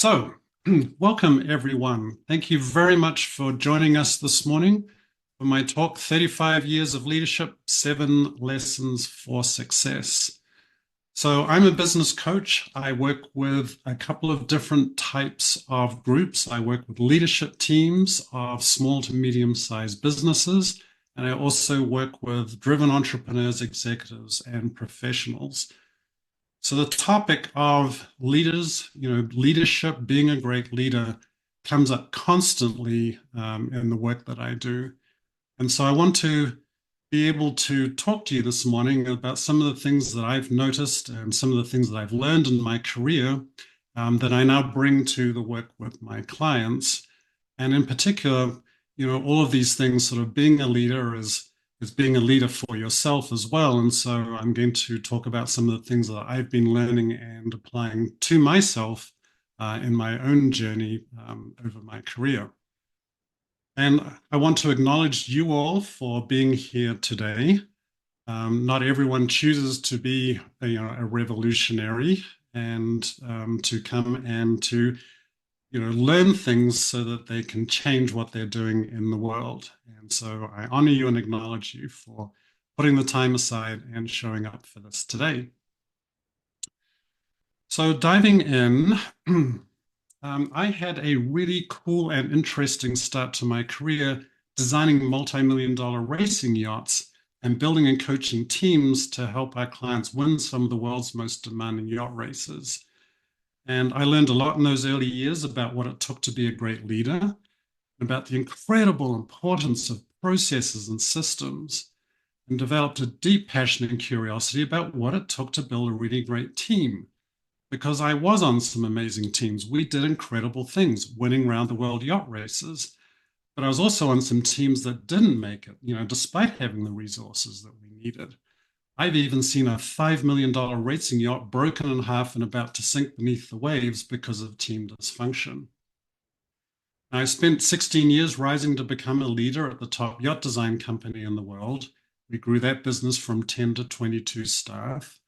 So, welcome everyone. Thank you very much for joining us this morning for my talk, 35 Years of Leadership, 7 Lessons for Success. So I'm a business coach. I work with a couple of different types of groups. I work with leadership teams of small to medium-sized businesses, and I also work with driven entrepreneurs, executives, and professionals. So the topic of leaders, leadership, being a great leader comes up constantly in the work that I do. And so I want to be able to talk to you this morning about some of the things that I've noticed and some of the things that I've learned in my career that I now bring to the work with my clients. And in particular, all of these things, sort of being a leader is being a leader for yourself as well. And so I'm going to talk about some of the things that I've been learning and applying to myself in my own journey over my career. And I want to acknowledge you all for being here today. Not everyone chooses to be a revolutionary and to come and to learn things so that they can change what they're doing in the world. And so I honor you and acknowledge you for putting the time aside and showing up for this today. So diving in, I had a really cool and interesting start to my career designing multi-million dollar racing yachts and building and coaching teams to help our clients win some of the world's most demanding yacht races. And I learned a lot in those early years about what it took to be a great leader, about the incredible importance of processes and systems, and developed a deep passion and curiosity about what it took to build a really great team. Because I was on some amazing teams. We did incredible things, winning round the world yacht races. But I was also on some teams that didn't make it, despite having the resources that we needed. I've even seen a $5 million racing yacht broken in half and about to sink beneath the waves because of team dysfunction. I spent 16 years rising to become a leader at the top yacht design company in the world. We grew that business from 10 to 22 staff.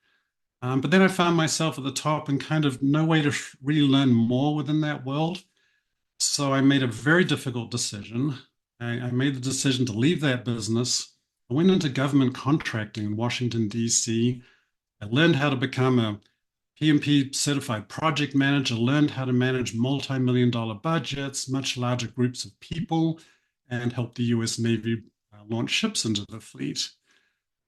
But then I found myself at the top and kind of no way to really learn more within that world. So I made a very difficult decision. I made the decision to leave that business. I went into government contracting in Washington, D.C. I learned how to become a PMP certified project manager, learned how to manage multi-million dollar budgets, much larger groups of people, and help the US Navy launch ships into the fleet.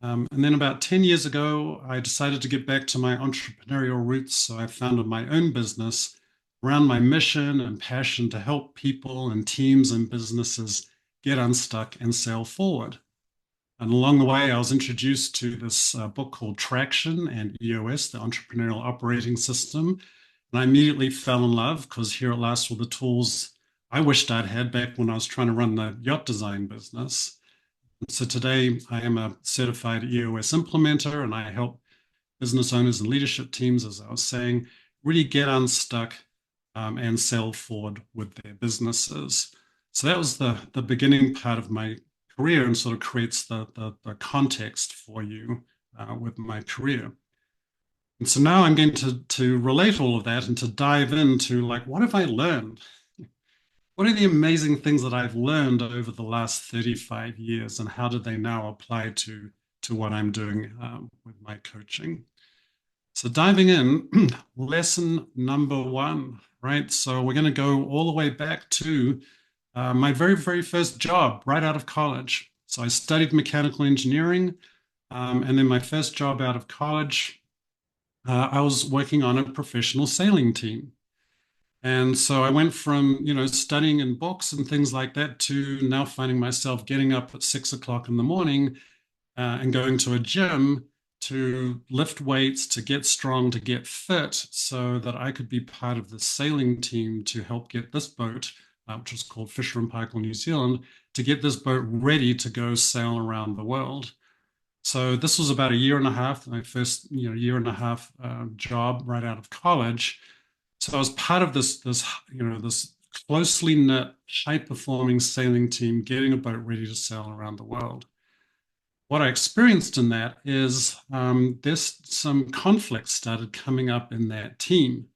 And then about 10 years ago, I decided to get back to my entrepreneurial roots. So I founded my own business around my mission and passion to help people and teams and businesses get unstuck and sail forward. And along the way, I was introduced to this book called Traction and EOS, the Entrepreneurial Operating System. And I immediately fell in love because here at last were the tools I wished I'd had back when I was trying to run the yacht design business. So today I am a certified EOS implementer and I help business owners and leadership teams, as I was saying, really get unstuck and sail forward with their businesses. So that was the beginning part of my career and sort of creates the context for you with my career. And so now I'm going to relate all of that and to dive into like, what have I learned? What are the amazing things that I've learned over the last 35 years, and how do they now apply to what I'm doing with my coaching? So diving in, lesson number one, right? So we're going to go all the way back to my very, very first job right out of college. So I studied mechanical engineering, and then my first job out of college, I was working on a professional sailing team. And so I went from, studying in books and things like that to now finding myself getting up at 6 o'clock in the morning and going to a gym to lift weights, to get strong, to get fit, so that I could be part of the sailing team to help get this boat, which was called Fisher and Paykel New Zealand, to get this boat ready to go sail around the world. So this was about a year and a half, my first year and a half job right out of college. So I was part of this closely knit, high performing sailing team getting a boat ready to sail around the world. What I experienced in that is there's some conflict started coming up in that team.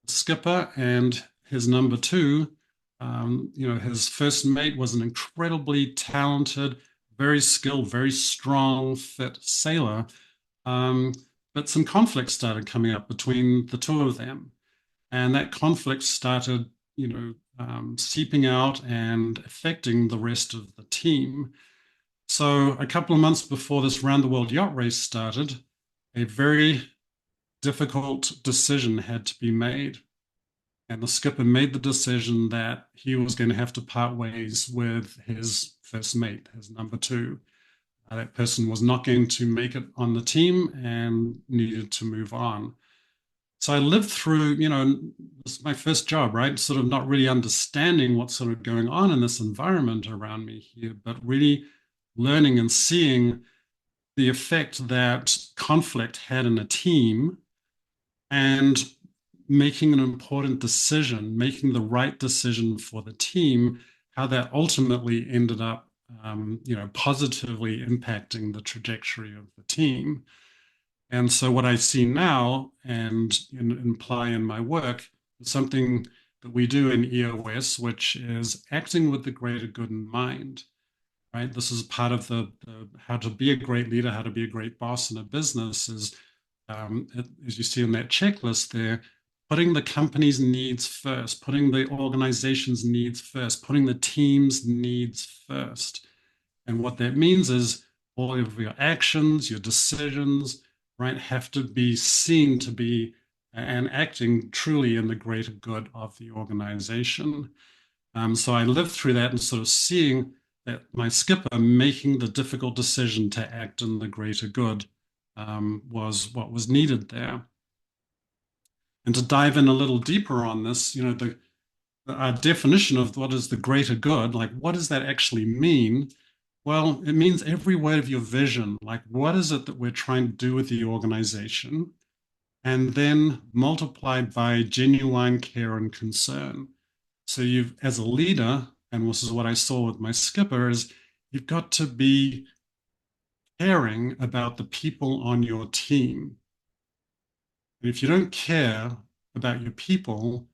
skipper and his number two, his first mate was an incredibly talented, very skilled, very strong, fit sailor. Um, but some conflict started coming up between the two of them. And that conflict started, seeping out and affecting the rest of the team. So a couple of months before this round the world yacht race started, a very difficult decision had to be made. And the skipper made the decision that he was going to have to part ways with his first mate, his number two. That person was not going to make it on the team and needed to move on. So I lived through, this is my first job, right? Sort of not really understanding what's sort of going on in this environment around me here, but really learning and seeing the effect that conflict had in a team and making an important decision, making the right decision for the team, how that ultimately ended up, positively impacting the trajectory of the team. And so what I see now and imply in my work is something that we do in EOS, which is acting with the greater good in mind, right? This is part of the how to be a great leader, how to be a great boss in a business is, as you see in that checklist there, putting the company's needs first, putting the organization's needs first, putting the team's needs first. And what that means is all of your actions, your decisions, right, have to be seen to be and acting truly in the greater good of the organization. So I lived through that and sort of seeing that my skipper making the difficult decision to act in the greater good was what was needed there. And to dive in a little deeper on this, our definition of what is the greater good, like what does that actually mean? Well, it means every word of your vision. Like, what is it that we're trying to do with the organization? And then multiplied by genuine care and concern. So you've, as a leader, and this is what I saw with my skipper, is you've got to be caring about the people on your team. And if you don't care about your people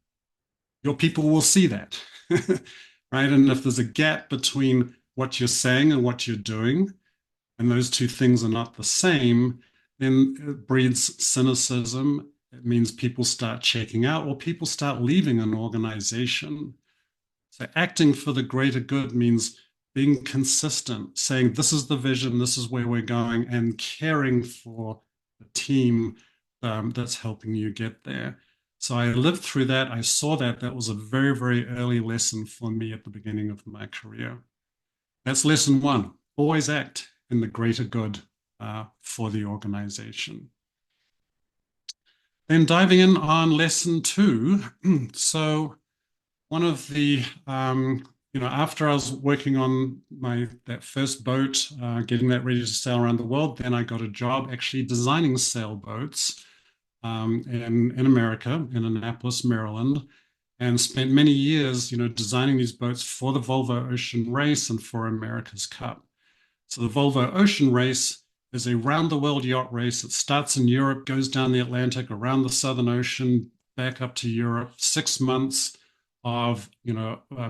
will see that, right? And if there's a gap between what you're saying and what you're doing, and those two things are not the same, then it breeds cynicism. It means people start checking out or people start leaving an organization. So acting for the greater good means being consistent, saying this is the vision, this is where we're going, and caring for the team that's helping you get there. So I lived through that. I saw that. That was a very, very early lesson for me at the beginning of my career. That's lesson one. Always act in the greater good for the organization. Then diving in on lesson two. So one of the, after I was working on that first boat, getting that ready to sail around the world, then I got a job actually designing sailboats in America, in Annapolis, Maryland, and spent many years, designing these boats for the Volvo Ocean Race and for America's Cup. So the Volvo Ocean Race is a round-the-world yacht race. It starts in Europe, goes down the Atlantic, around the Southern Ocean, back up to Europe, 6 months of,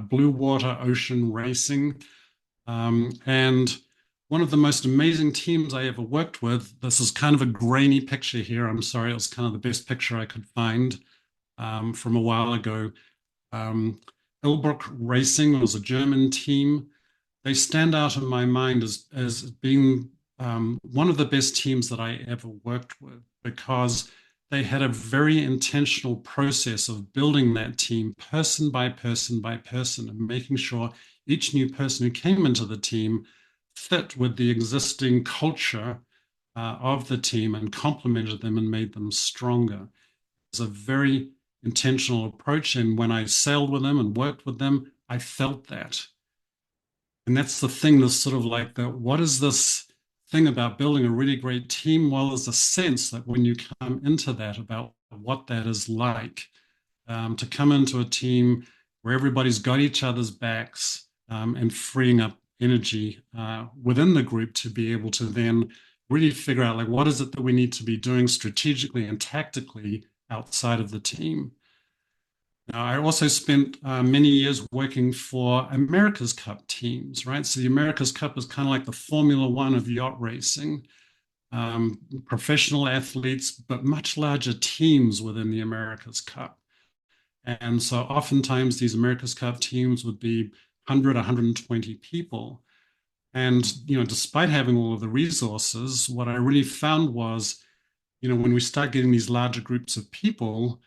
blue water ocean racing. And one of the most amazing teams I ever worked with, this is kind of a grainy picture here. I'm sorry, it was kind of the best picture I could find from a while ago. Ilbruck Racing was a German team. They stand out in my mind as being one of the best teams that I ever worked with because they had a very intentional process of building that team person by person by person and making sure each new person who came into the team fit with the existing culture of the team and complemented them and made them stronger. It's a very intentional approach. And when I sailed with them and worked with them, I felt that. And that's the thing that's sort of like what is this thing about building a really great team? Well, there's a sense that when you come into that about what that is like, to come into a team where everybody's got each other's backs and freeing up energy within the group to be able to then really figure out like what is it that we need to be doing strategically and tactically outside of the team. I also spent many years working for America's Cup teams, right? So the America's Cup is kind of like the Formula One of yacht racing. Professional athletes, but much larger teams within the America's Cup. And so oftentimes these America's Cup teams would be 100, 120 people. And, despite having all of the resources, what I really found was, when we start getting these larger groups of people,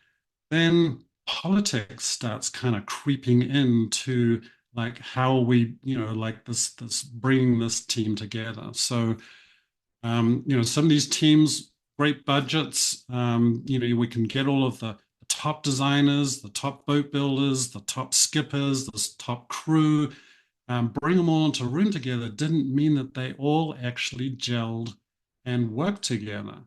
then politics starts kind of creeping into like how we, like this bringing this team together. So some of these teams, great budgets. We can get all of the top designers, the top boat builders, the top skippers, the top crew, bring them all into a room together didn't mean that they all actually gelled and worked together.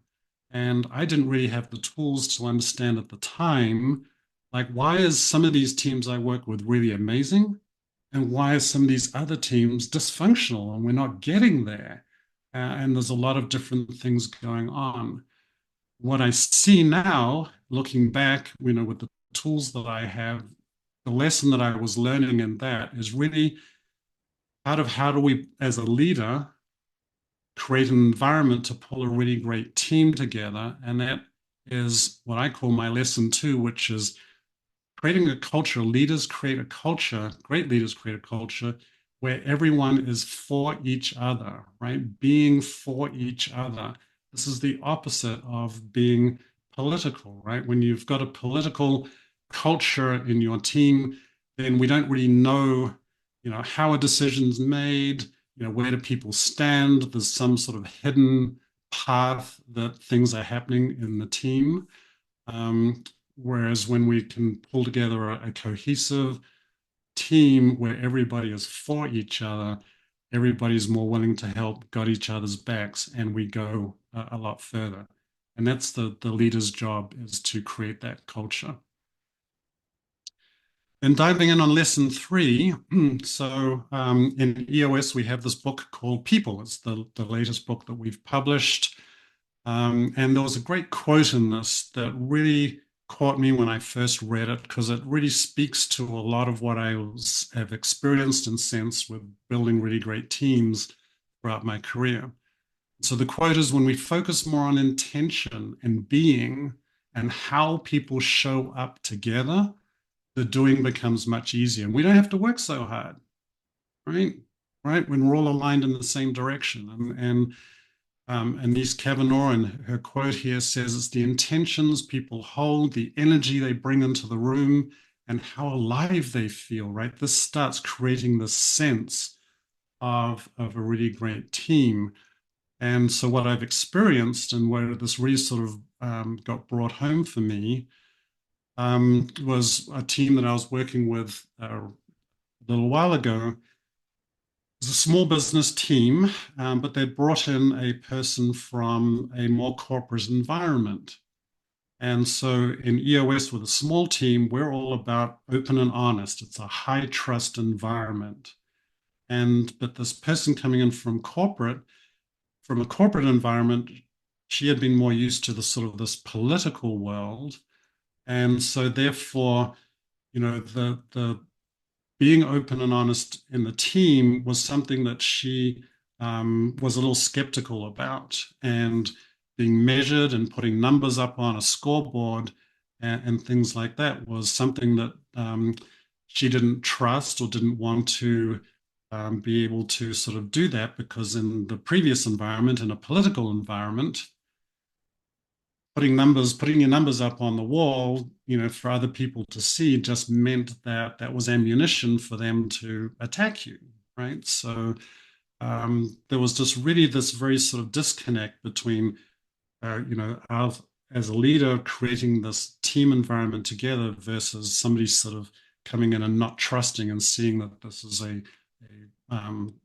And I didn't really have the tools to understand at the time, like, why is some of these teams I work with really amazing? And why are some of these other teams dysfunctional and we're not getting there? And there's a lot of different things going on. What I see now, looking back, with the tools that I have, the lesson that I was learning in that is really out of how do we, as a leader, create an environment to pull a really great team together. And that is what I call my lesson two, which is creating a culture. Leaders create a culture, great leaders create a culture where everyone is for each other, right? Being for each other. This is the opposite of being political, right? When you've got a political culture in your team, then we don't really know, how a decision's made, where do people stand? There's some sort of hidden path that things are happening in the team. Um, Whereas when we can pull together a cohesive team where everybody is for each other, everybody's more willing to help, got each other's backs, and we go a lot further. And that's the leader's job, is to create that culture. And diving in on lesson three, so in EOS, we have this book called People. It's the latest book that we've published. And there was a great quote in this that really caught me when I first read it, because it really speaks to a lot of what have experienced and sensed with building really great teams throughout my career. So the quote is, when we focus more on intention and being and how people show up together, the doing becomes much easier. And we don't have to work so hard, right? Right? When we're all aligned in the same direction. And Denise Kavanaugh, in her quote here, says it's the intentions people hold, the energy they bring into the room, and how alive they feel, right? This starts creating this sense of a really great team. And so, what I've experienced and where this really sort of got brought home for me was a team that I was working with a little while ago. It was a small business team, but they'd brought in a person from a more corporate environment. And so in EOS, with a small team, we're all about open and honest. It's a high trust environment. But this person coming in from a corporate environment, she had been more used to the sort of this political world. And so therefore, the being open and honest in the team was something that she was a little skeptical about, and being measured and putting numbers up on a scoreboard and things like that was something that she didn't trust or didn't want to be able to sort of do that, because in the previous environment, in a political environment, putting your numbers up on the wall, for other people to see, just meant that that was ammunition for them to attack you, right? So there was just really this very sort of disconnect between, as a leader, creating this team environment together versus somebody sort of coming in and not trusting and seeing that this is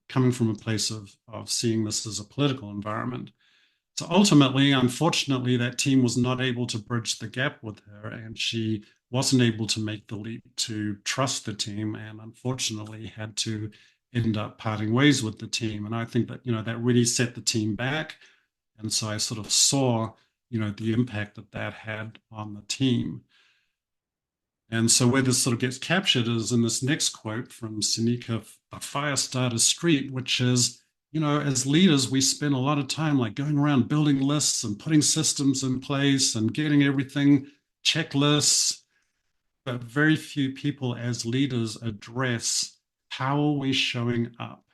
coming from a place of seeing this as a political environment. So ultimately, unfortunately, that team was not able to bridge the gap with her, and she wasn't able to make the leap to trust the team, and unfortunately had to end up parting ways with the team. And I think that, that really set the team back. And so I sort of saw, the impact that that had on the team. And so where this sort of gets captured is in this next quote from Seneca Firestarter Street, which is, as leaders, we spend a lot of time like going around building lists and putting systems in place and getting everything checklists, but very few people as leaders address how are we showing up?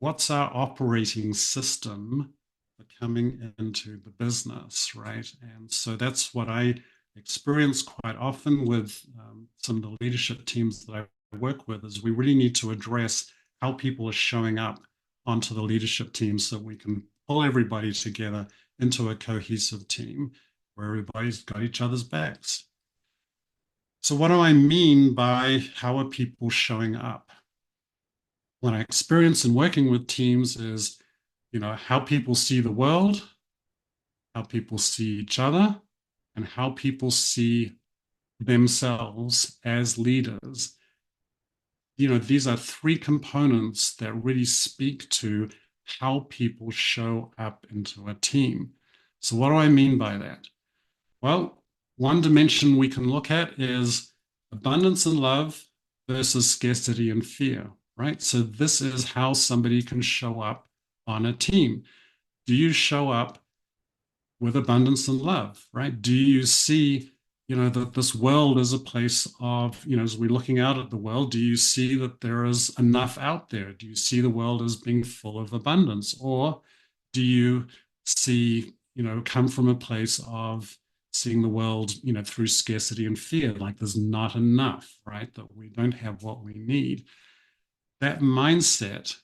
What's our operating system for coming into the business, right? And so that's what I experience quite often with some of the leadership teams that I work with is we really need to address how people are showing up onto the leadership team so we can pull everybody together into a cohesive team where everybody's got each other's backs. So what do I mean by how are people showing up? What I experience in working with teams is, how people see the world, how people see each other, and how people see themselves as leaders. These are three components that really speak to how people show up into a team. So what do I mean by that? Well, one dimension we can look at is abundance and love versus scarcity and fear, right? So this is how somebody can show up on a team. Do you show up with abundance and love, right? Do you see, that this world is a place of, as we're looking out at the world, do you see that there is enough out there? Do you see the world as being full of abundance? Or do you see, come from a place of seeing the world, through scarcity and fear, like there's not enough, right? That we don't have what we need. That mindset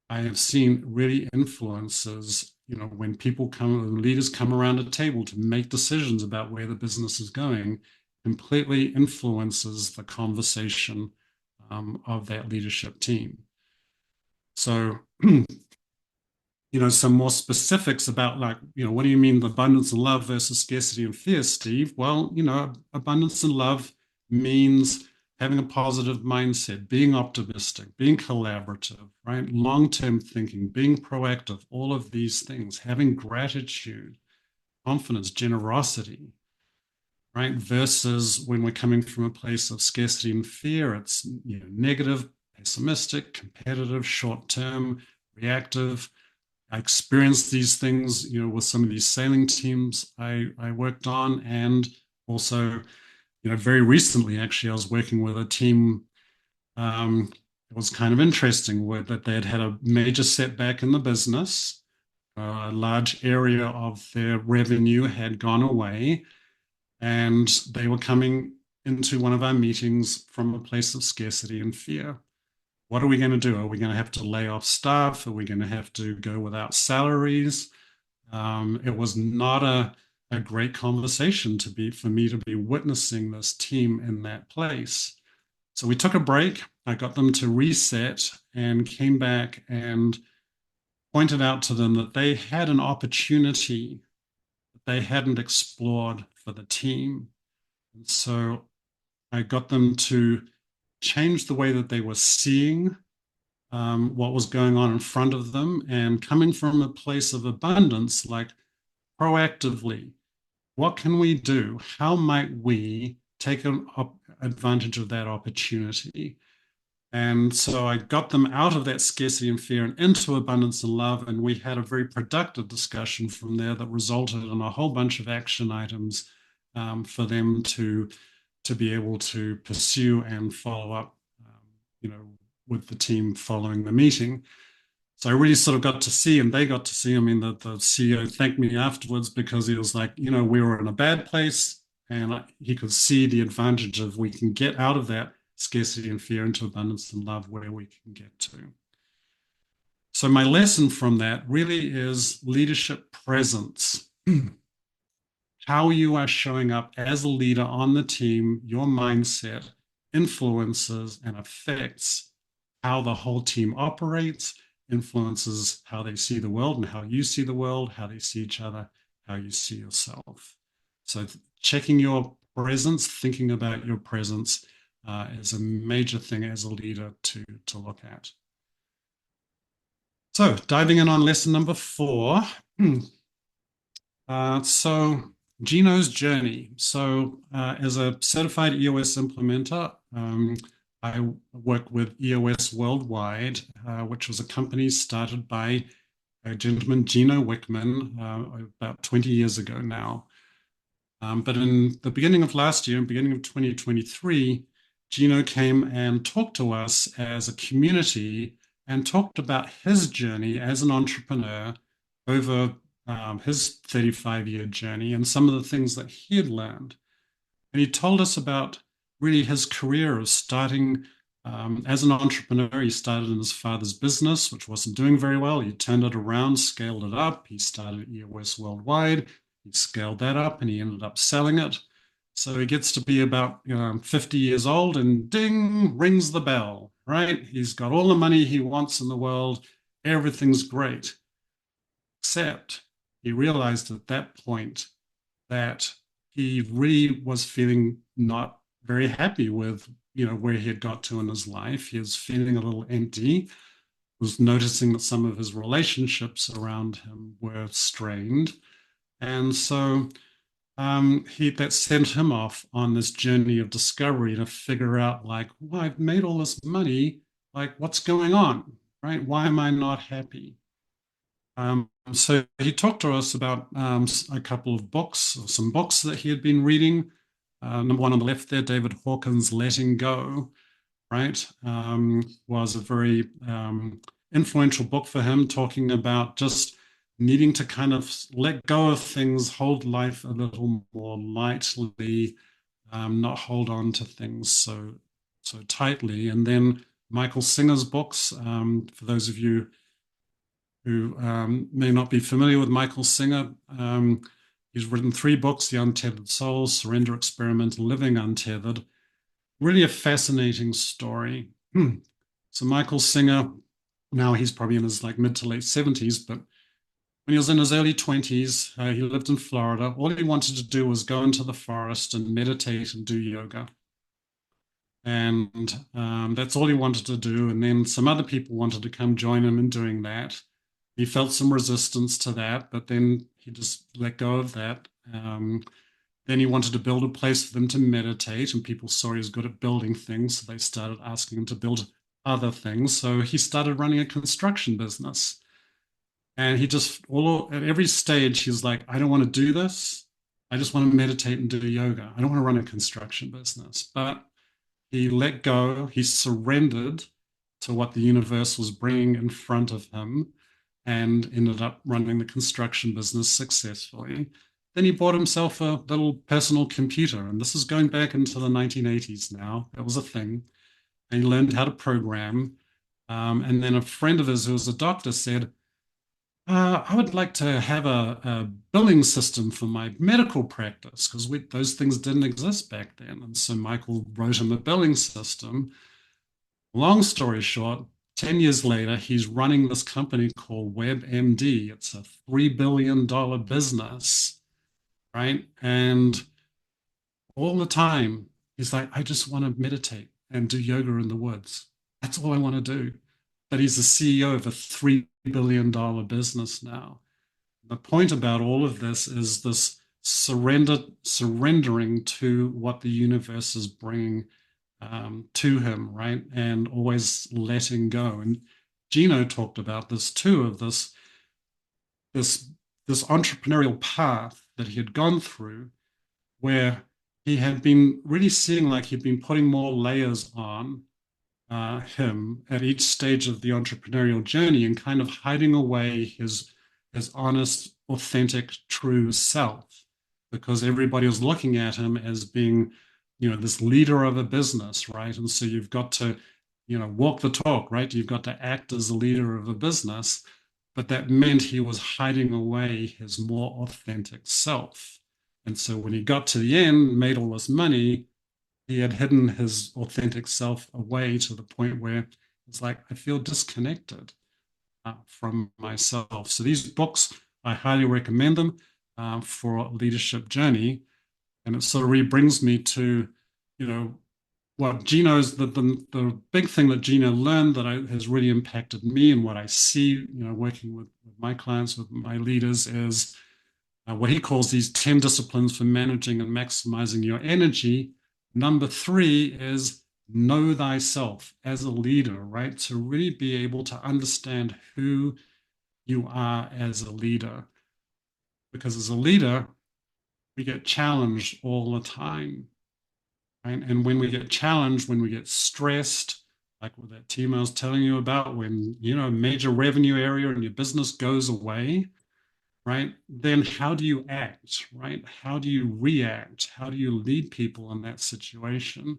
I have seen really influences, when people come, leaders come around a table to make decisions about where the business is going, completely influences the conversation of that leadership team. So, some more specifics about like, what do you mean abundance and love versus scarcity and fear, Steve? Well, abundance and love means having a positive mindset, being optimistic, being collaborative, right? Long-term thinking, being proactive, all of these things, having gratitude, confidence, generosity, right? Versus when we're coming from a place of scarcity and fear, it's negative, pessimistic, competitive, short-term, reactive. I experienced these things, with some of these sailing teams I worked on, and also, very recently, actually, I was working with a team. It was kind of interesting that they had had a major setback in the business. A large area of their revenue had gone away, and they were coming into one of our meetings from a place of scarcity and fear. What are we going to do? Are we going to have to lay off staff? Are we going to have to go without salaries? It was not a great conversation for me to be witnessing this team in that place. So we took a break. I got them to reset and came back and pointed out to them that they had an opportunity that they hadn't explored for the team. And so I got them to change the way that they were seeing what was going on in front of them and coming from a place of abundance, like proactively, what can we do? How might we take advantage of that opportunity? And so I got them out of that scarcity and fear and into abundance and love. And we had a very productive discussion from there that resulted in a whole bunch of action items for them to be able to pursue and follow up, with the team following the meeting. So I really sort of got to see, and they got to see, I mean, the CEO thanked me afterwards because he was like, we were in a bad place, and he could see the advantage of we can get out of that scarcity and fear into abundance and love where we can get to. So my lesson from that really is leadership presence. How you are showing up as a leader on the team, your mindset influences and affects how the whole team operates, influences how they see the world and how you see the world, how they see each other, how you see yourself. So checking your presence, thinking about your presence is a major thing as a leader to look at. So diving in on lesson number 4. So Gino's journey. So, as a certified EOS implementer, I work with EOS Worldwide, which was a company started by a gentleman, Gino Wickman, about 20 years ago now. But in the beginning of last year, beginning of 2023, Gino came and talked to us as a community and talked about his journey as an entrepreneur over his 35-year journey and some of the things that he had learned. And he told us about really his career of starting as an entrepreneur. He started in his father's business, which wasn't doing very well. He turned it around, scaled it up. He started EOS Worldwide. He scaled that up and he ended up selling it. So he gets to be about 50 years old and ding, rings the bell, right? He's got all the money he wants in the world. Everything's great. Except he realized at that point that he really was feeling not very happy with where he had got to in his life. He was feeling a little empty, was noticing that some of his relationships around him were strained. And so he that sent him off on this journey of discovery to figure out, like, well, I've made all this money, like, what's going on, right? Why am I not happy? So he talked to us about a couple of books, or some books that he had been reading. Number one on the left there, David Hawkins' Letting Go, right, was a very influential book for him, talking about just needing to kind of let go of things, hold life a little more lightly, not hold on to things so tightly. And then Michael Singer's books, for those of you who may not be familiar with Michael Singer. He's written three books: The Untethered Soul, Surrender, Experimental Living, Untethered. Really a fascinating story. So Michael Singer, now he's probably in his like mid to late 70s, but when he was in his early 20s, he lived in Florida. All he wanted to do was go into the forest and meditate and do yoga. And that's all he wanted to do. And then some other people wanted to come join him in doing that. He felt some resistance to that, but then he just let go of that. Then he wanted to build a place for them to meditate, and people saw he was good at building things, so they started asking him to build other things. So he started running a construction business. And he just, all at every stage, he's like, I don't want to do this. I just want to meditate and do yoga. I don't want to run a construction business. But he let go, he surrendered to what the universe was bringing in front of him and ended up running the construction business successfully. Then he bought himself a little personal computer, and this is going back into the 1980s now. That was a thing. And he learned how to program. And then a friend of his who was a doctor said, I would like to have a billing system for my medical practice because those things didn't exist back then. And so Michael wrote him a billing system. Long story short, 10 years later, he's running this company called WebMD. It's a $3 billion business, right? And all the time, he's like, I just want to meditate and do yoga in the woods. That's all I want to do. But he's the CEO of a $3 billion business now. The point about all of this is this surrendering to what the universe is bringing to him, right? And always letting go. And Gino talked about this too, of this this entrepreneurial path that he had gone through, where he had been really seeing like he'd been putting more layers on him at each stage of the entrepreneurial journey and kind of hiding away his honest, authentic, true self, because everybody was looking at him as being, this leader of a business, right? And so you've got to, walk the talk, right? You've got to act as a leader of a business, but that meant he was hiding away his more authentic self. And so when he got to the end, made all this money, he had hidden his authentic self away to the point where it's like, I feel disconnected from myself. So these books, I highly recommend them for a leadership journey. And it sort of really brings me to, what Gino's, the big thing that Gino learned that has really impacted me and what I see, working with my clients, with my leaders is what he calls these 10 disciplines for managing and maximizing your energy. Number three is know thyself as a leader, right? To really be able to understand who you are as a leader. Because as a leader, we get challenged all the time, right? And when we get challenged, when we get stressed, like what that team I was telling you about, when, a major revenue area in your business goes away, right? Then how do you act, right? How do you react? How do you lead people in that situation?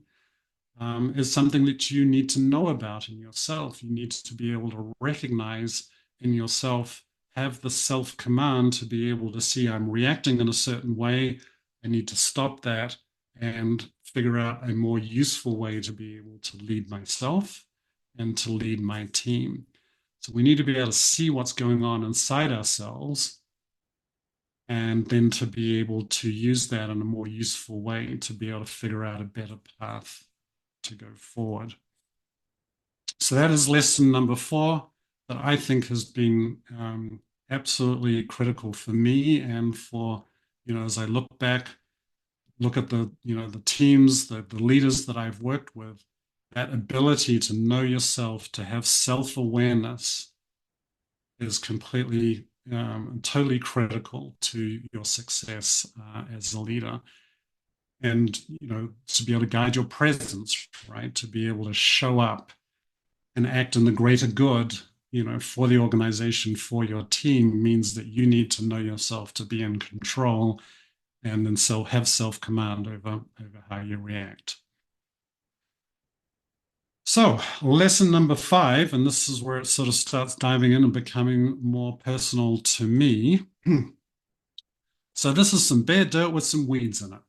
Is something that you need to know about in yourself. You need to be able to recognize in yourself, have the self command to be able to see I'm reacting in a certain way. I need to stop that and figure out a more useful way to be able to lead myself and to lead my team. So we need to be able to see what's going on inside ourselves and then to be able to use that in a more useful way to be able to figure out a better path to go forward. So that is lesson number 4 that I think has been absolutely critical for me and for, as I look back, look at the teams, the leaders that I've worked with, that ability to know yourself, to have self-awareness is completely, totally critical to your success as a leader. And, to be able to guide your presence, right? To be able to show up and act in the greater good, for the organization, for your team means that you need to know yourself to be in control and then have self-command over how you react. So, lesson number 5, and this is where it sort of starts diving in and becoming more personal to me. So, this is some bare dirt with some weeds in it.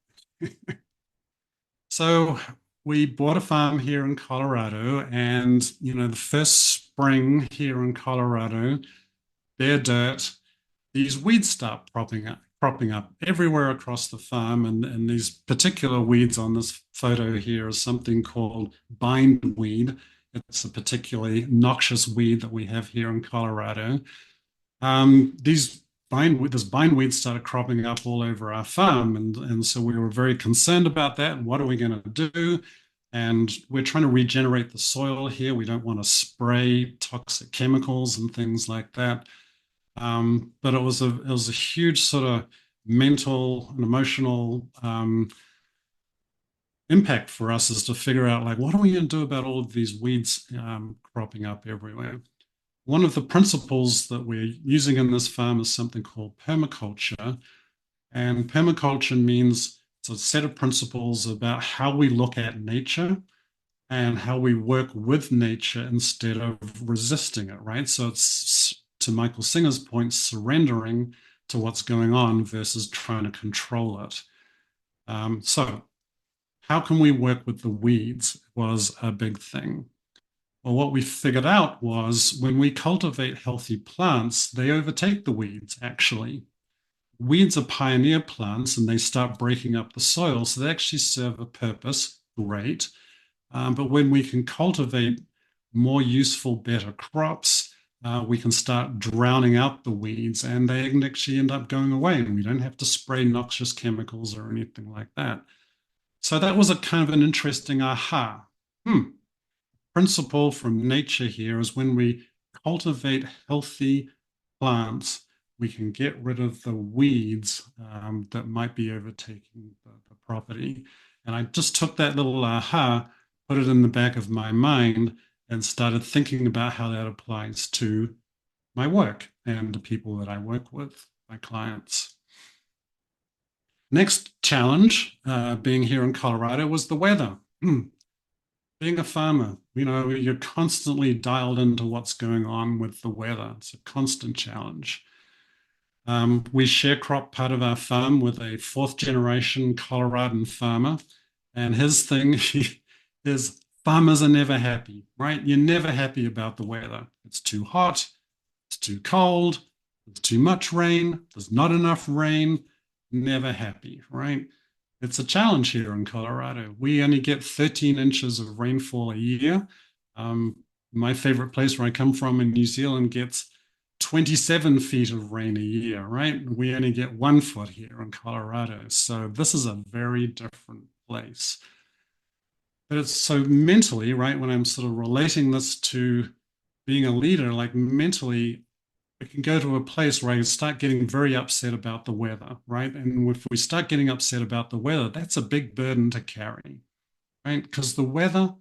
So, we bought a farm here in Colorado, and the first spring here in Colorado, bare dirt, these weeds start cropping up everywhere across the farm. And these particular weeds on this photo here is something called bindweed. It's a particularly noxious weed that we have here in Colorado. This bindweed started cropping up all over our farm, and so we were very concerned about that. And what are we going to do? And we're trying to regenerate the soil here. We don't want to spray toxic chemicals and things like that. But it was a huge sort of mental and emotional impact for us, is to figure out, like, what are we going to do about all of these weeds cropping up everywhere? One of the principles that we're using in this farm is something called permaculture. And permaculture means it's a set of principles about how we look at nature and how we work with nature instead of resisting it, right? So it's, to Michael Singer's point, surrendering to what's going on versus trying to control it. So how can we work with the weeds was a big thing. Well, what we figured out was when we cultivate healthy plants, they overtake the weeds, actually. Weeds are pioneer plants and they start breaking up the soil, so they actually serve a purpose, great. But when we can cultivate more useful, better crops, we can start drowning out the weeds and they can actually end up going away, and we don't have to spray noxious chemicals or anything like that. So that was a kind of an interesting aha. Principle from nature here is when we cultivate healthy plants, we can get rid of the weeds that might be overtaking the property. And I just took that little aha, put it in the back of my mind, and started thinking about how that applies to my work and the people that I work with, my clients. Next challenge, being here in Colorado, was the weather. Being a farmer, you're constantly dialed into what's going on with the weather. It's a constant challenge. We share crop part of our farm with a 4th generation Coloradan farmer. And his thing is farmers are never happy, right? You're never happy about the weather. It's too hot, it's too cold, there's too much rain, there's not enough rain, never happy, right? It's a challenge here in Colorado. We only get 13 inches of rainfall a year. My favorite place where I come from in New Zealand gets 27 feet of rain a year, right? We only get 1 foot here in Colorado. So this is a very different place. But it's so mentally, right? When I'm sort of relating this to being a leader, like mentally, it can go to a place where I start getting very upset about the weather, right? And if we start getting upset about the weather, that's a big burden to carry, right? Because the weather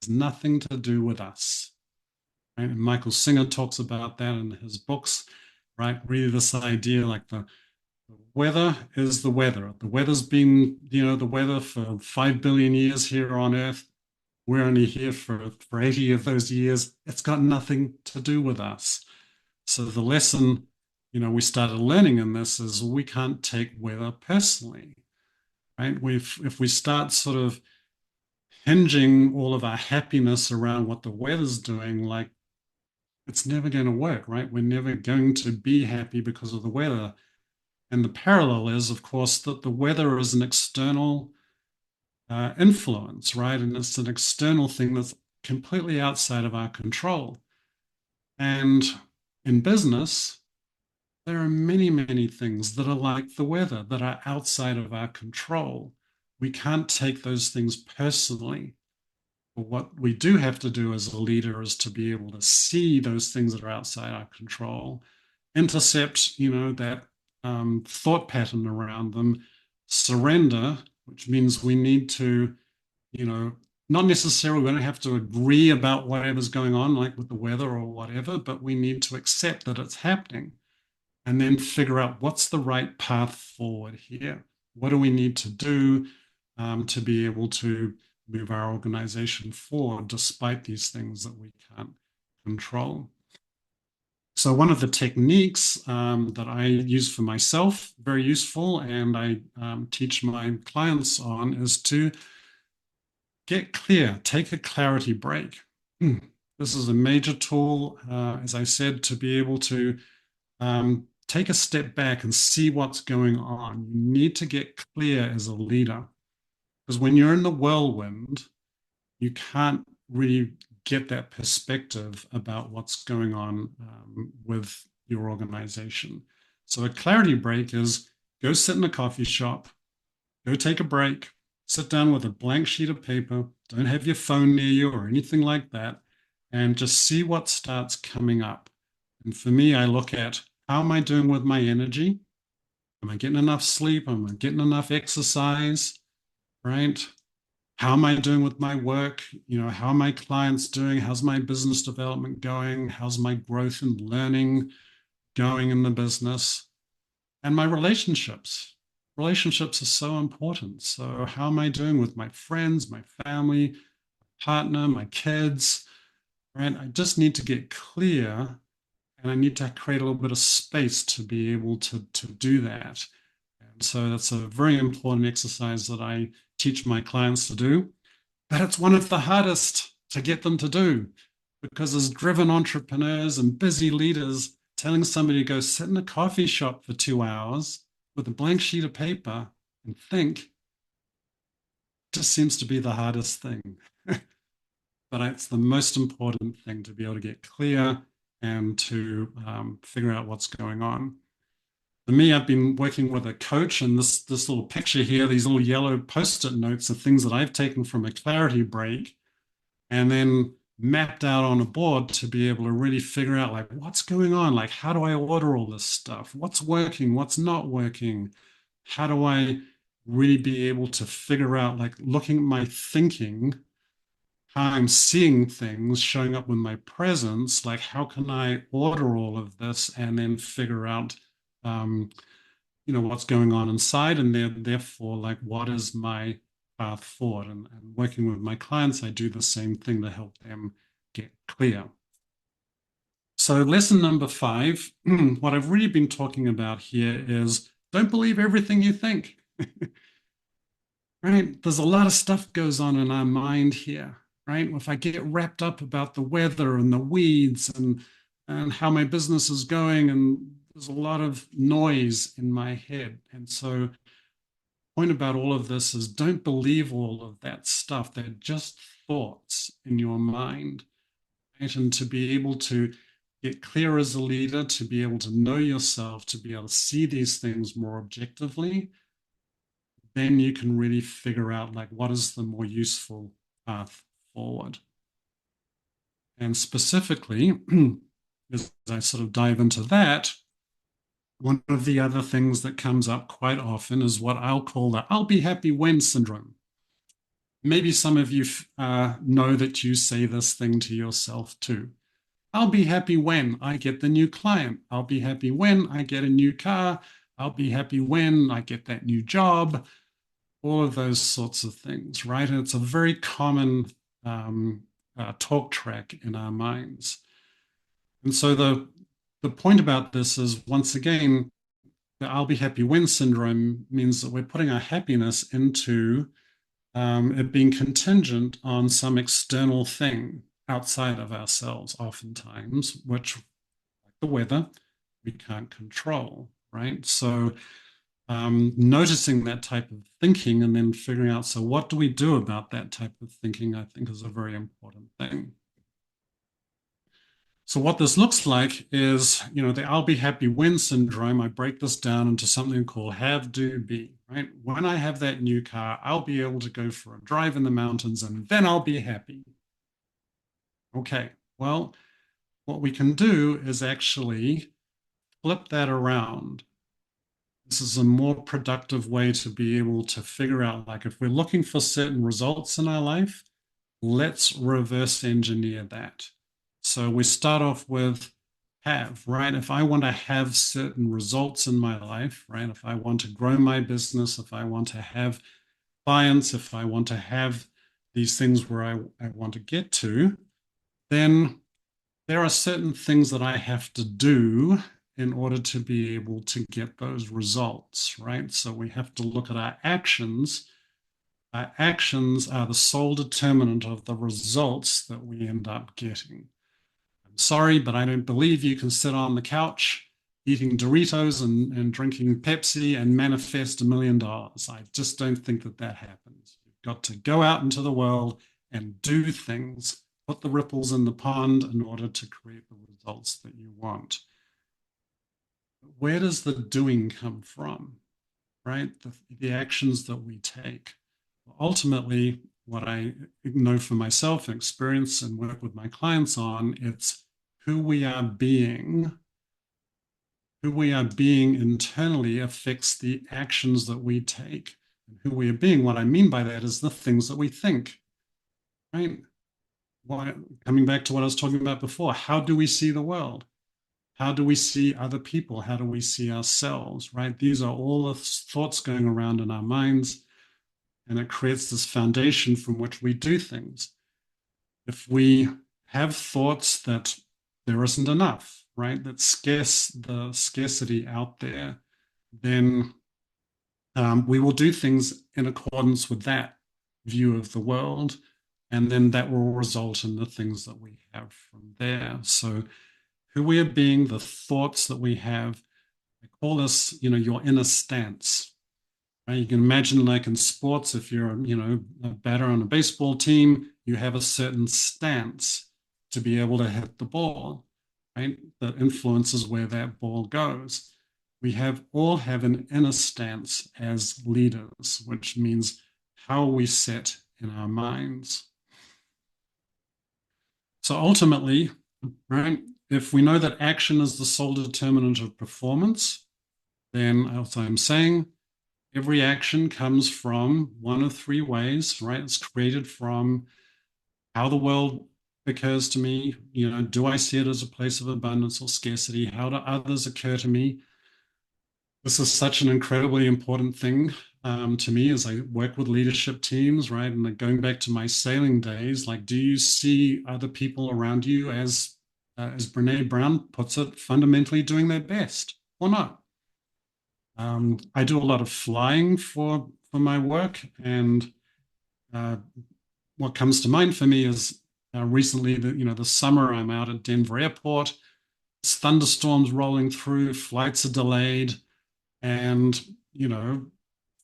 has nothing to do with us, right? And Michael Singer talks about that in his books, right? Really, this idea like the weather is the weather. The weather's been, the weather for 5 billion years here on Earth. We're only here for 80 of those years. It's got nothing to do with us. So the lesson, we started learning in this is we can't take weather personally, right? If we start sort of hinging all of our happiness around what the weather's doing, like it's never going to work, right? We're never going to be happy because of the weather. And the parallel is, of course, that the weather is an external influence, right? And it's an external thing that's completely outside of our control. And in business, there are many, many things that are like the weather that are outside of our control. We can't take those things personally. But what we do have to do as a leader is to be able to see those things that are outside our control, intercept, that thought pattern around them, surrender, which means we need to, you know, not necessarily we don't have to agree about whatever's going on, like with the weather or whatever, but we need to accept that it's happening and then figure out what's the right path forward here. What do we need to do to be able to move our organization forward despite these things that we can't control? So one of the techniques that I use for myself, very useful, and I teach my clients on, is to get clear, take a clarity break. This is a major tool, as I said, to be able to take a step back and see what's going on. You need to get clear as a leader because when you're in the whirlwind, you can't really get that perspective about what's going on with your organization. So a clarity break is go sit in a coffee shop, go take a break, sit down with a blank sheet of paper, don't have your phone near you or anything like that, and just see what starts coming up. And for me, I look at how am I doing with my energy? Am I getting enough sleep? Am I getting enough exercise? Right? How am I doing with my work? How are my clients doing? How's my business development going? How's my growth and learning going in the business? And my relationships. Relationships are so important. So, how am I doing with my friends, my family, partner, my kids? Right? I just need to get clear and I need to create a little bit of space to be able to do that. And so that's a very important exercise that I teach my clients to do. But it's one of the hardest to get them to do because as driven entrepreneurs and busy leaders, telling somebody to go sit in a coffee shop for 2 hours with a blank sheet of paper and think just seems to be the hardest thing. But it's the most important thing to be able to get clear and to figure out what's going on. For me, I've been working with a coach, and this little picture here, these little yellow post-it notes are things that I've taken from a clarity break and then mapped out on a board to be able to really figure out like what's going on, like how do I order all this stuff, what's working, what's not working, how do I really be able to figure out, like looking at my thinking, how I'm seeing things showing up with my presence, like how can I order all of this and then figure out um, what's going on inside and therefore like what is my path forward, and working with my clients I do the same thing to help them get clear. So lesson number 5, what I've really been talking about here is don't believe everything you think. Right? There's a lot of stuff goes on in our mind here, right? If I get wrapped up about the weather and the weeds and how my business is going, and there's a lot of noise in my head. And so the point about all of this is don't believe all of that stuff. They're just thoughts in your mind. Right? And to be able to get clear as a leader, to be able to know yourself, to be able to see these things more objectively, then you can really figure out like what is the more useful path forward. And specifically, as I sort of dive into that, one of the other things that comes up quite often is what I'll call the I'll be happy when syndrome. Maybe some of you know that you say this thing to yourself too. I'll be happy when I get the new client. I'll be happy when I get a new car. I'll be happy when I get that new job. All of those sorts of things, right? And it's a very common talk track in our minds. And so the point about this is, once again, the I'll be happy when syndrome means that we're putting our happiness into it being contingent on some external thing outside of ourselves, oftentimes, which, like the weather, we can't control, right? So noticing that type of thinking and then figuring out, so what do we do about that type of thinking, I think is a very important thing. So what this looks like is, the I'll be happy when syndrome. I break this down into something called have, do, be, right? When I have that new car, I'll be able to go for a drive in the mountains and then I'll be happy. Okay, well, what we can do is actually flip that around. This is a more productive way to be able to figure out, like, if we're looking for certain results in our life, let's reverse engineer that. So we start off with have, right? If I want to have certain results in my life, right? If I want to grow my business, if I want to have clients, if I want to have these things where I want to get to, then there are certain things that I have to do in order to be able to get those results, right? So we have to look at our actions. Our actions are the sole determinant of the results that we end up getting. I'm sorry, but I don't believe you can sit on the couch eating Doritos and drinking Pepsi and manifest $1 million. I just don't think that that happens. You've got to go out into the world and do things, put the ripples in the pond in order to create the results that you want. Where does the doing come from, right? The actions that we take. Ultimately, what I know for myself and experience and work with my clients on, it's who we are being. Who we are being internally affects the actions that we take. And who we are being, what I mean by that is the things that we think, right? Coming back to what I was talking about before, how do we see the world? How do we see other people? How do we see ourselves, right? These are all the thoughts going around in our minds, and it creates this foundation from which we do things. If we have thoughts that there isn't enough, right? That the scarcity out there, then we will do things in accordance with that view of the world. And then that will result in the things that we have from there. So who we are being, the thoughts that we have, I call this, your inner stance. Right? You can imagine, like in sports, if you're, a batter on a baseball team, you have a certain stance to be able to hit the ball, right? That influences where that ball goes. We all have an inner stance as leaders, which means how we set in our minds. So ultimately, right, if we know that action is the sole determinant of performance, then, as I'm saying, every action comes from one of three ways, right? It's created from how the world occurs to me. Do I see it as a place of abundance or scarcity? How do others occur to me? This is such an incredibly important thing to me as I work with leadership teams, right? And going back to my sailing days, like, do you see other people around you as Brene Brown puts it, fundamentally doing their best or not? I do a lot of flying for my work, and what comes to mind for me is recently the summer I'm out at Denver Airport. It's thunderstorms rolling through, flights are delayed, and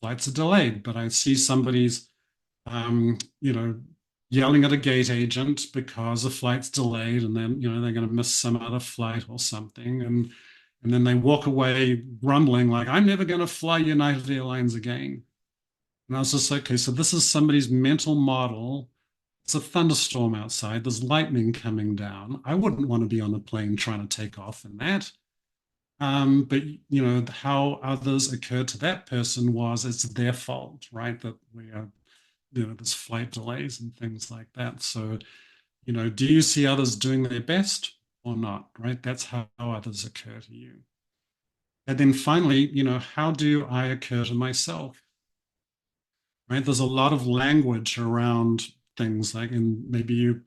flights are delayed. But I see somebody's yelling at a gate agent because a flight's delayed and then, they're going to miss some other flight or something. And then they walk away grumbling like, I'm never going to fly United Airlines again. And I was just like, okay, so this is somebody's mental model. It's a thunderstorm outside. There's lightning coming down. I wouldn't want to be on a plane trying to take off in that. But how others occurred to that person was it's their fault, right? That we are, there's flight delays and things like that. So, do you see others doing their best or not, right? That's how others occur to you. And then finally, how do I occur to myself, right? There's a lot of language around things like, and maybe you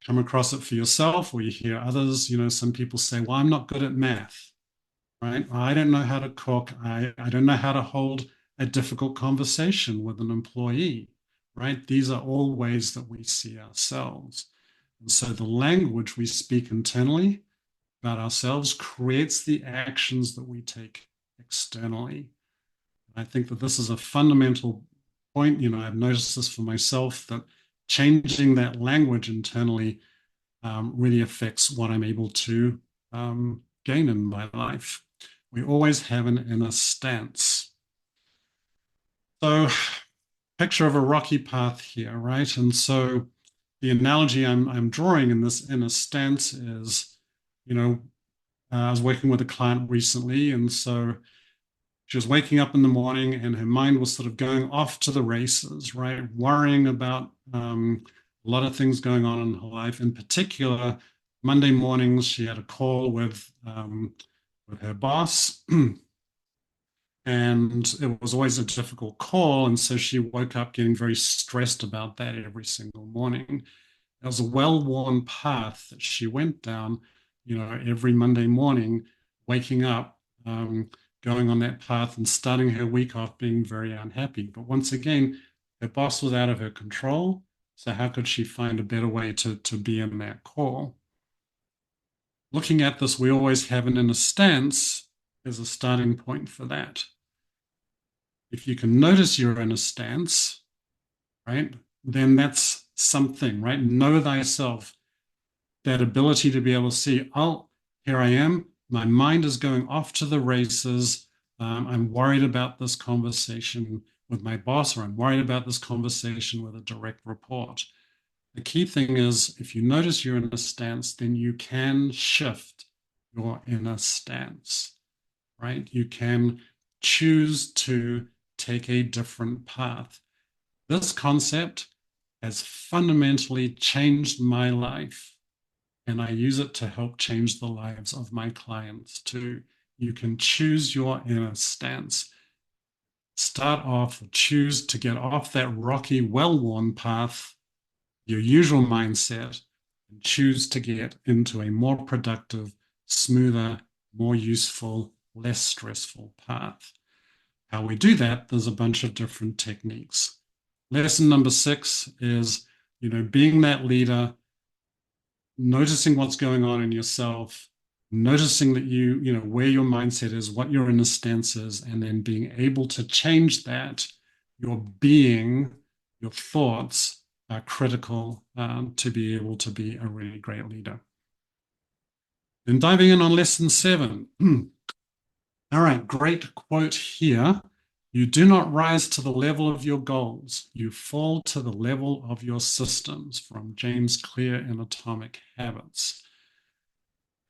come across it for yourself or you hear others, some people say, well, I'm not good at math, right? I don't know how to cook. I don't know how to hold a difficult conversation with an employee, right? These are all ways that we see ourselves. And so the language we speak internally about ourselves creates the actions that we take externally. I think that this is a fundamental point. I've noticed this for myself that changing that language internally really affects what I'm able to gain in my life. We always have an inner stance. So, picture of a rocky path here, right? And so, the analogy I'm drawing in this inner stance is, you know, I was working with a client recently, and so she was waking up in the morning and her mind was sort of going off to the races, right? Worrying about a lot of things going on in her life. In particular, Monday mornings, she had a call with her boss. And it was always a difficult call. And so she woke up getting very stressed about that every single morning. It was a well-worn path that she went down, every Monday morning, waking up, going on that path and starting her week off being very unhappy. But once again, her boss was out of her control. So how could she find a better way to be in that call? Looking at this, we always have an inner stance as a starting point for that. If you can notice your inner stance, right, then that's something, right? Know thyself, that ability to be able to see, oh, here I am. My mind is going off to the races. I'm worried about this conversation with my boss, or I'm worried about this conversation with a direct report. The key thing is if you notice your inner stance, then you can shift your inner stance, right? You can choose to take a different path. This concept has fundamentally changed my life, and I use it to help change the lives of my clients too. You can choose your inner stance. Start off, choose to get off that rocky, well-worn path, your usual mindset, and choose to get into a more productive, smoother, more useful, less stressful path. How we do that, there's a bunch of different techniques. Lesson number 6 is, being that leader, noticing what's going on in yourself, noticing that where your mindset is, what your inner stance is, and then being able to change that. Your being, your thoughts are critical to be able to be a really great leader. Then diving in on lesson 7. All right, great quote here. You do not rise to the level of your goals. You fall to the level of your systems, from James Clear in Atomic Habits.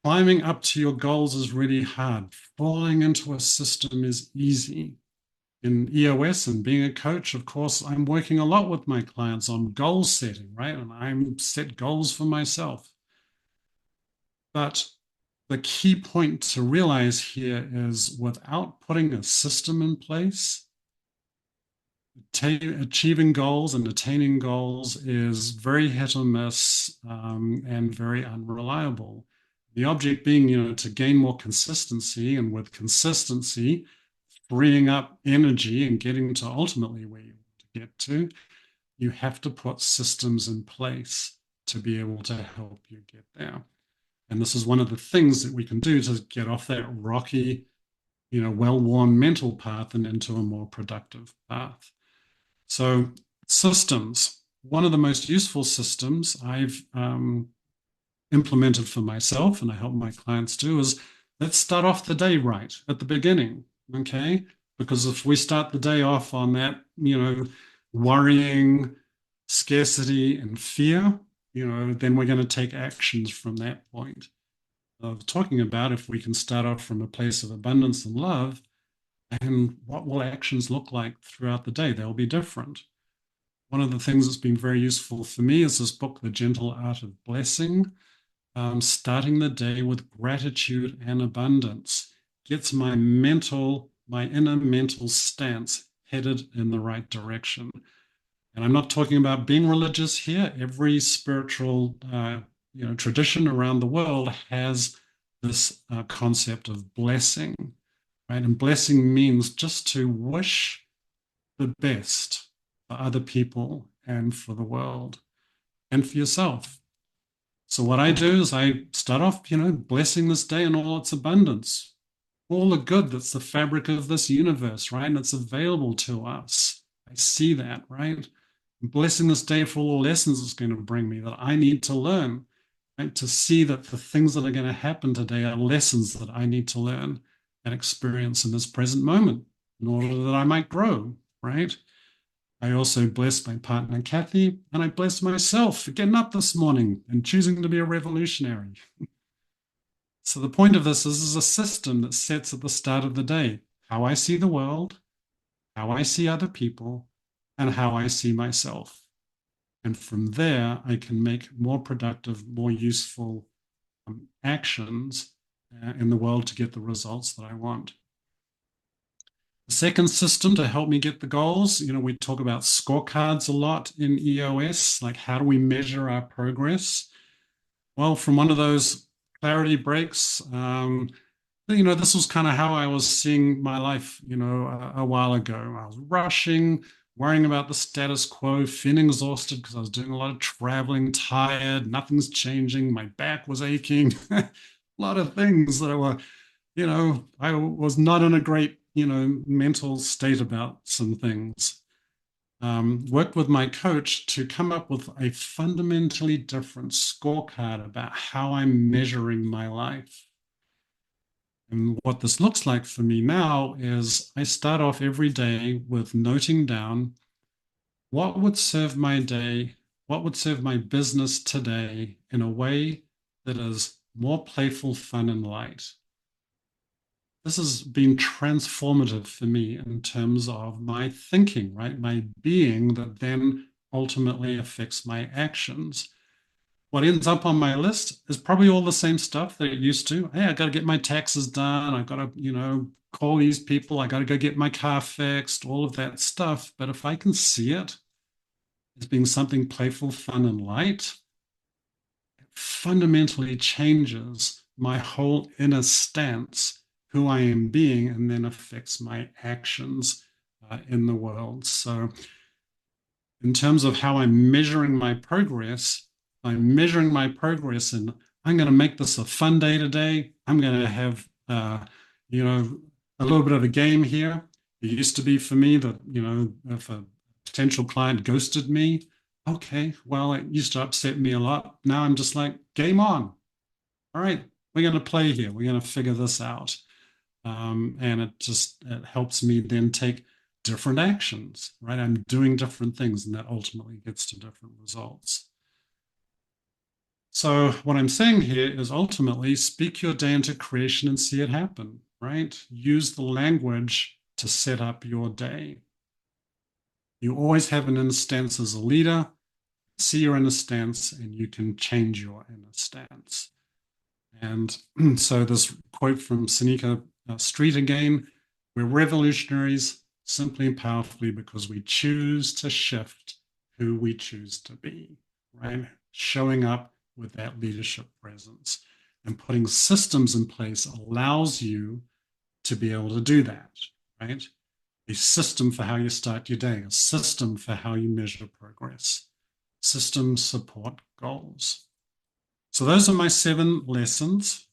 Climbing up to your goals is really hard. Falling into a system is easy. In EOS and being a coach, of course, I'm working a lot with my clients on goal setting, right? And I'm set goals for myself. But the key point to realize here is without putting a system in place, achieving goals and attaining goals is very hit or miss and very unreliable. The object being, to gain more consistency, and with consistency, freeing up energy and getting to ultimately where you want to get to, you have to put systems in place to be able to help you get there. And this is one of the things that we can do to get off that rocky, well-worn mental path and into a more productive path. So systems, one of the most useful systems I've implemented for myself, and I help my clients do, is let's start off the day right at the beginning. Okay. Because if we start the day off on that, worrying, scarcity, and fear, then we're going to take actions from that point. Of talking about if we can start off from a place of abundance and love, and what will actions look like throughout the day? They'll be different. One of the things that's been very useful for me is this book, The Gentle Art of Blessing. Starting the day with gratitude and abundance gets my inner mental stance headed in the right direction. And I'm not talking about being religious here. Every spiritual, tradition around the world has this concept of blessing, right? And blessing means just to wish the best for other people and for the world and for yourself. So what I do is I start off, blessing this day in all its abundance, all the good that's the fabric of this universe, right? And it's available to us. I see that, right? Blessing this day for all the lessons it's going to bring me that I need to learn, right? To see that the things that are going to happen today are lessons that I need to learn and experience in this present moment in order that I might grow, right? I also bless my partner, Kathy, and I bless myself for getting up this morning and choosing to be a revolutionary. So the point of this is a system that sets at the start of the day how I see the world, how I see other people, and how I see myself. And from there, I can make more productive, more useful actions in the world to get the results that I want. The second system to help me get the goals, we talk about scorecards a lot in EOS, like how do we measure our progress? Well, from one of those clarity breaks, this was kind of how I was seeing my life, a while ago. I was rushing, worrying about the status quo, feeling exhausted because I was doing a lot of traveling, tired, nothing's changing, my back was aching, a lot of things that were, I was not in a great, mental state about some things. Worked with my coach to come up with a fundamentally different scorecard about how I'm measuring my life. And what this looks like for me now is I start off every day with noting down what would serve my day, what would serve my business today in a way that is more playful, fun, and light. This has been transformative for me in terms of my thinking, right? My being that then ultimately affects my actions. What ends up on my list is probably all the same stuff that it used to. Hey, I got to get my taxes done. I've got to, call these people. I got to go get my car fixed, all of that stuff. But if I can see it as being something playful, fun, and light, it fundamentally changes my whole inner stance, who I am being, and then affects my actions in the world. So, in terms of how I'm measuring my progress, I'm measuring my progress and I'm going to make this a fun day today. I'm going to have, a little bit of a game here. It used to be for me that, if a potential client ghosted me, okay, well, it used to upset me a lot. Now I'm just like, game on. All right, we're going to play here. We're going to figure this out. And it helps me then take different actions, right? I'm doing different things, and that ultimately gets to different results. So what I'm saying here is ultimately speak your day into creation and see it happen, right? Use the language to set up your day. You always have an inner stance as a leader. See your inner stance, and you can change your inner stance. And so this quote from Seneca Street again, we're revolutionaries simply and powerfully because we choose to shift who we choose to be, right? Showing up with that leadership presence and putting systems in place allows you to be able to do that, right? A system for how you start your day, a system for how you measure progress, systems support goals. So those are my 7 lessons.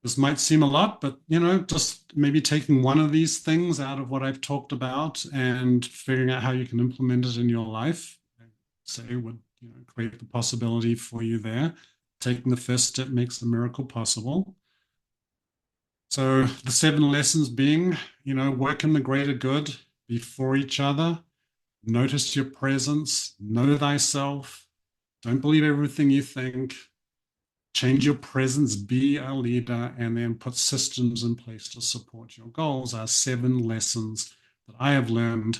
This might seem a lot, but just maybe taking one of these things out of what I've talked about and figuring out how you can implement it in your life say would create the possibility for you there. Taking the first step makes the miracle possible. So the 7 lessons being, work in the greater good, be for each other, notice your presence, know thyself, don't believe everything you think, change your presence, be a leader, and then put systems in place to support your goals are 7 lessons that I have learned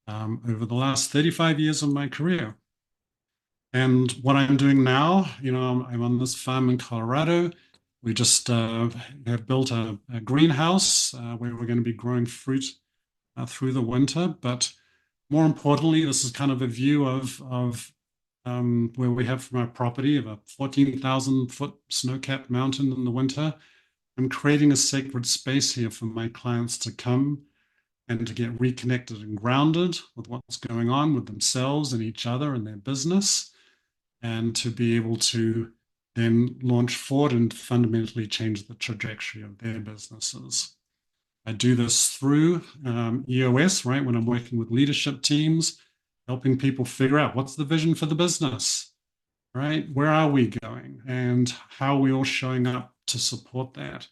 over the last 35 years of my career. And what I'm doing now, I'm on this farm in Colorado. We just have built a greenhouse where we're going to be growing fruit through the winter. But more importantly, this is kind of a view of where we have from our property of a 14,000-foot snow-capped mountain in the winter. I'm creating a sacred space here for my clients to come and to get reconnected and grounded with what's going on with themselves and each other and their business, and to be able to then launch forward and fundamentally change the trajectory of their businesses. I do this through EOS, right? When I'm working with leadership teams, helping people figure out what's the vision for the business, right? Where are we going? And how are we all showing up to support that?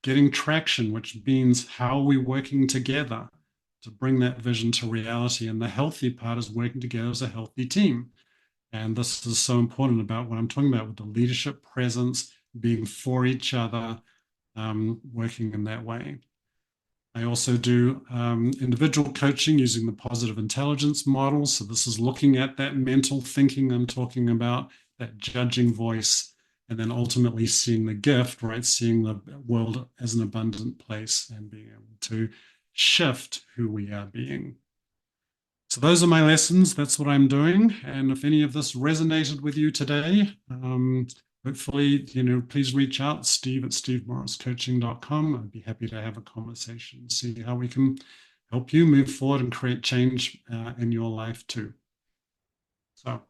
Getting traction, which means how are we working together to bring that vision to reality? And the healthy part is working together as a healthy team. And this is so important about what I'm talking about with the leadership presence, being for each other, working in that way. I also do individual coaching using the positive intelligence model. So this is looking at that mental thinking I'm talking about, that judging voice, and then ultimately seeing the gift, right? Seeing the world as an abundant place and being able to shift who we are being. So those are my lessons. That's what I'm doing. And if any of this resonated with you today, hopefully, please reach out, steve@stevemorriscoaching.com. I'd be happy to have a conversation, see how we can help you move forward and create change in your life too. So